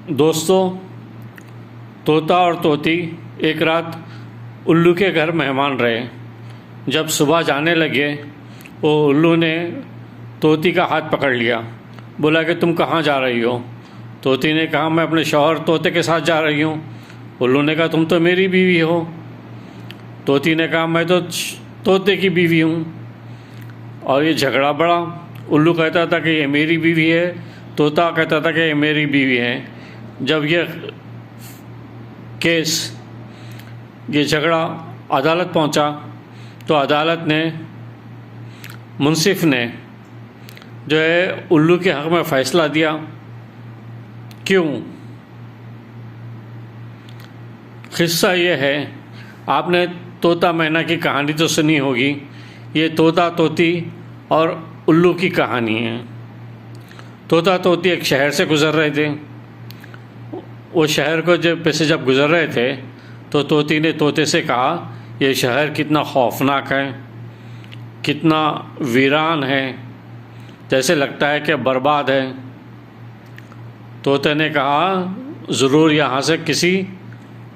दोस्तों, तोता और तोती एक रात उल्लू के घर मेहमान रहे। जब सुबह जाने लगे, वो उल्लू ने तोती का हाथ पकड़ लिया। बोला कि तुम कहाँ जा रही हो? तोती ने कहा, मैं अपने शौहर तोते के साथ जा रही हूँ। उल्लू ने कहा, तुम तो मेरी बीवी हो। तोती ने कहा, मैं तो तोते की बीवी हूँ। और ये झगड़ा बढ़ा। उल्लू कहता था कि ये मेरी बीवी है, तोता कहता था कि ये मेरी बीवी है। जब ये झगड़ा अदालत पहुंचा, तो अदालत ने, मुंसिफ ने जो है उल्लू के हक़ में फ़ैसला दिया। क्यों? किस्सा ये है, आपने तोता मैना की कहानी तो सुनी होगी। ये तोता तोती और उल्लू की कहानी है। तोता तोती एक शहर से गुज़र रहे थे। वो शहर को जब गुज़र रहे थे, तो तोती ने तोते से कहा, ये शहर कितना खौफनाक है, कितना वीरान है, जैसे लगता है कि बर्बाद है। तोते ने कहा, ज़रूर यहाँ से किसी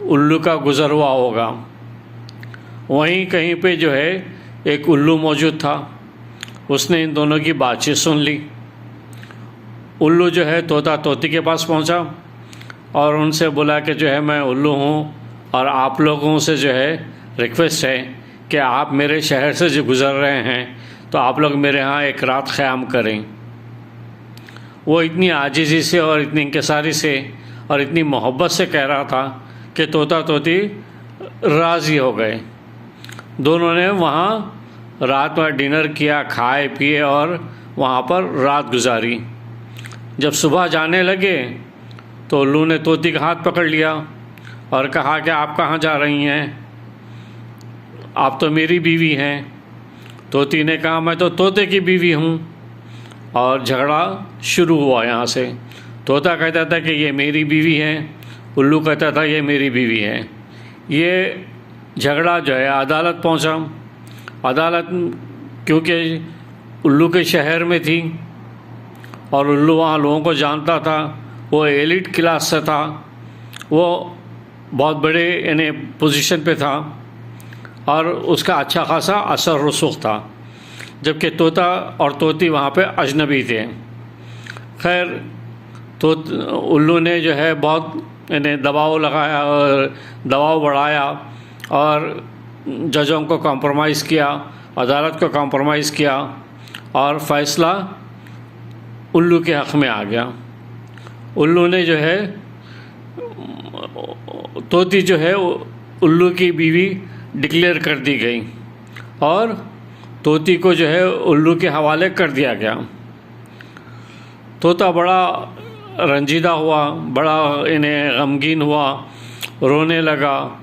उल्लू का गुज़र हुआ होगा। वहीं कहीं पे जो है एक उल्लू मौजूद था। उसने इन दोनों की बातचीत सुन ली। उल्लू जो है तोता तोती के पास पहुँचा और उनसे बोला कि जो है मैं उल्लू हूँ और आप लोगों से जो है रिक्वेस्ट है कि आप मेरे शहर से जो गुज़र रहे हैं, तो आप लोग मेरे यहाँ एक रात क़याम करें। वो इतनी आजिज़ी से और इतनी इंकिसारी से और इतनी मोहब्बत से कह रहा था कि तोता तोती राज़ी हो गए। दोनों ने वहाँ रात में डिनर किया, खाए पिए और वहाँ पर रात गुजारी। जब सुबह जाने लगे, तो उल्लू ने तोती का हाथ पकड़ लिया और कहा कि आप कहाँ जा रही हैं? आप तो मेरी बीवी हैं। तोती ने कहा, मैं तो तोते की बीवी हूँ। और झगड़ा शुरू हुआ यहाँ से। तोता कहता था कि ये मेरी बीवी है, उल्लू कहता था ये मेरी बीवी है। ये झगड़ा जो है अदालत पहुँचा। अदालत क्योंकि उल्लू के शहर में थी और उल्लू वहाँ लोगों को जानता था, वो एलिट क्लास से था, वो बहुत बड़े यानी पोजीशन पे था और उसका अच्छा खासा असर रसूख था, जबकि तोता और तोती वहाँ पे अजनबी थे। खैर, तो उल्लू ने जो है बहुत यानी दबाव लगाया और दबाव बढ़ाया और जजों को कॉम्प्रोमाइज़ किया, अदालत को कॉम्प्रोमाइज़ किया और फ़ैसला उल्लू के हक़ में आ गया। उल्लू ने जो है, तोती जो है उल्लू की बीवी डिक्लेयर कर दी गई और तोती को जो है उल्लू के हवाले कर दिया गया। तोता बड़ा रंजीदा हुआ, बड़ा इन्हें गमगीन हुआ, रोने लगा।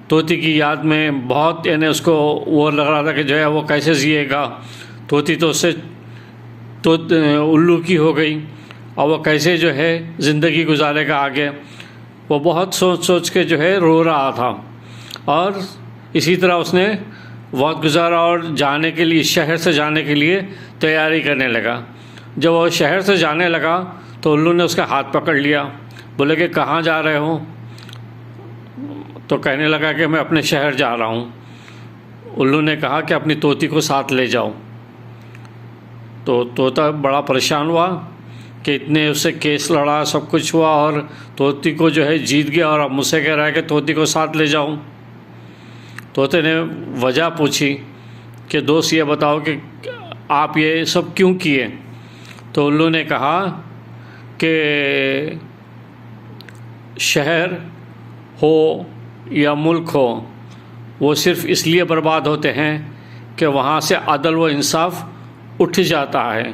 तोती की याद में बहुत यानी उसको वो लग रहा था कि जो है वो कैसे जिएगा। तोती तो उससे उल्लू की हो गई और वो कैसे जो है ज़िंदगी गुजारेगा आगे। वो बहुत सोच सोच के जो है रो रहा था और इसी तरह उसने वक्त गुजारा और जाने के लिए, शहर से जाने के लिए तैयारी करने लगा। जब वो शहर से जाने लगा, तो उल्लू ने उसका हाथ पकड़ लिया। बोले कि कहाँ जा रहे हो? तो कहने लगा कि मैं अपने शहर जा रहा हूँ। उल्लू ने कहा कि अपनी तोती को साथ ले जाओ। तो तोता बड़ा परेशान हुआ कि इतने उससे केस लड़ा, सब कुछ हुआ और तोती को जो है जीत गया और अब मुझसे कह रहा है कि तोती को साथ ले जाऊं। तोते ने वजह पूछी कि दोस्त ये बताओ कि आप ये सब क्यों किए? तो उल्लू ने कहा कि शहर हो या मुल्क हो, वो सिर्फ़ इसलिए बर्बाद होते हैं कि वहाँ से अदल व इंसाफ उठ जाता है।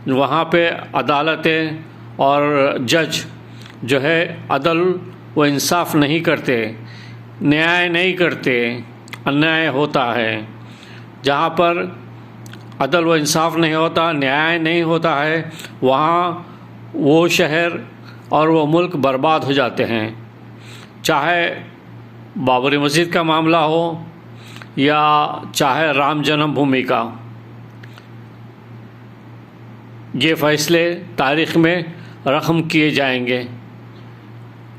वहाँ पे अदालतें और जज जो है अदल व इंसाफ नहीं करते, न्याय नहीं करते, अन्याय होता है। जहाँ पर अदल व इंसाफ नहीं होता, न्याय नहीं होता है, वहाँ वो शहर और वो मुल्क बर्बाद हो जाते हैं। चाहे बाबरी मस्जिद का मामला हो या चाहे राम जन्मभूमि का, ये फ़ैसले तारीख़ में रक़म किए जाएंगे।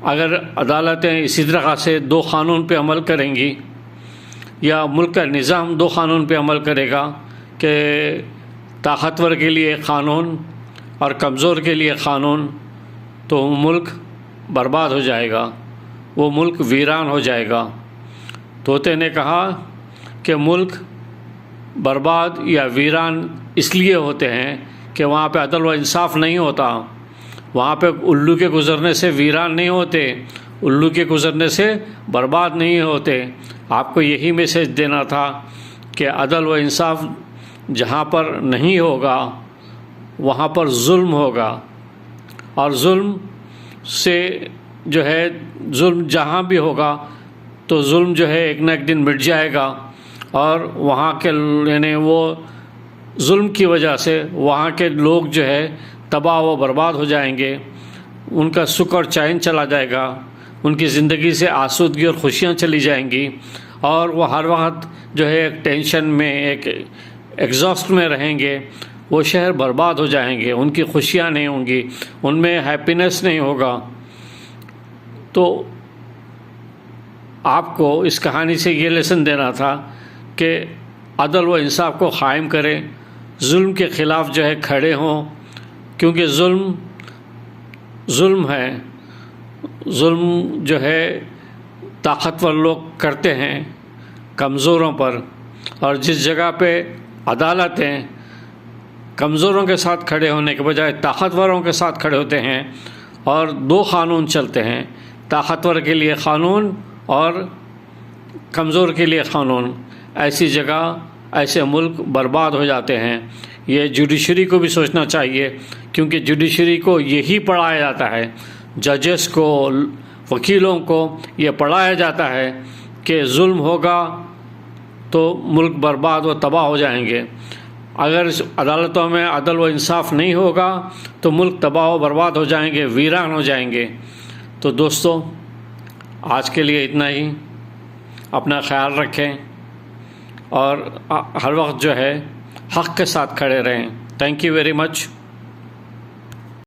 अगर अदालतें इसी तरह से दो क़ानून पे अमल करेंगी या मुल्क का निज़ाम दो क़ानून पे अमल करेगा कि ताकतवर के लिए क़ानून और कमज़ोर के लिए क़ानून, तो मुल्क बर्बाद हो जाएगा, वो मुल्क वीरान हो जाएगा। तोते ने कहा कि मुल्क बर्बाद या वीरान इसलिए होते हैं कि वहाँ पे अदल व इंसाफ नहीं होता, वहाँ पे उल्लू के गुज़रने से वीरान नहीं होते, उल्लू के गुज़रने से बर्बाद नहीं होते। आपको यही मैसेज देना था कि अदल व इंसाफ जहाँ पर नहीं होगा वहाँ पर जुल्म होगा, और जुल्म से जो है जुल्म जहाँ भी होगा तो जुल्म जो है एक न एक दिन मिट जाएगा, और वहाँ के यानी वो जुल्म की वजह से वहाँ के लोग जो है तबाह व बर्बाद हो जाएंगे, उनका सुख और चैन चला जाएगा, उनकी ज़िंदगी से आसूदगी और खुशियाँ चली जाएंगी, और वो हर वक्त जो है एक टेंशन में, एक एग्जॉस्ट में रहेंगे। वो शहर बर्बाद हो जाएंगे, उनकी खुशियाँ नहीं होंगी, उनमें हैप्पीनेस नहीं होगा। तो आपको इस कहानी से ये लेसन देना था कि अदल व इंसाफ को क़ायम करें, जुल्म के ख़िलाफ़ जो है खड़े हों, क्योंकि जुल्म है, जुल्म जो है ताकतवर लोग करते हैं कमज़ोरों पर, और जिस जगह पे अदालतें कमज़ोरों के साथ खड़े होने के बजाय ताकतवरों के साथ खड़े होते हैं और दो क़ानून चलते हैं, ताकतवर के लिए क़ानून और कमज़ोर के लिए क़ानून, ऐसी जगह ऐसे मुल्क बर्बाद हो जाते हैं। ये जुडिशरी को भी सोचना चाहिए, क्योंकि जुडिशरी को यही पढ़ाया जाता है, जजेस को, वकीलों को ये पढ़ाया जाता है कि जुल्म होगा तो मुल्क बर्बाद व तबाह हो जाएंगे, अगर इस अदालतों में अदल व इंसाफ नहीं होगा तो मुल्क तबाह व बर्बाद हो जाएंगे, वीरान हो जाएंगे। तो दोस्तों, आज के लिए इतना ही। अपना ख्याल रखें और हर वक्त जो है हक़ के साथ खड़े रहें। Thank you very much.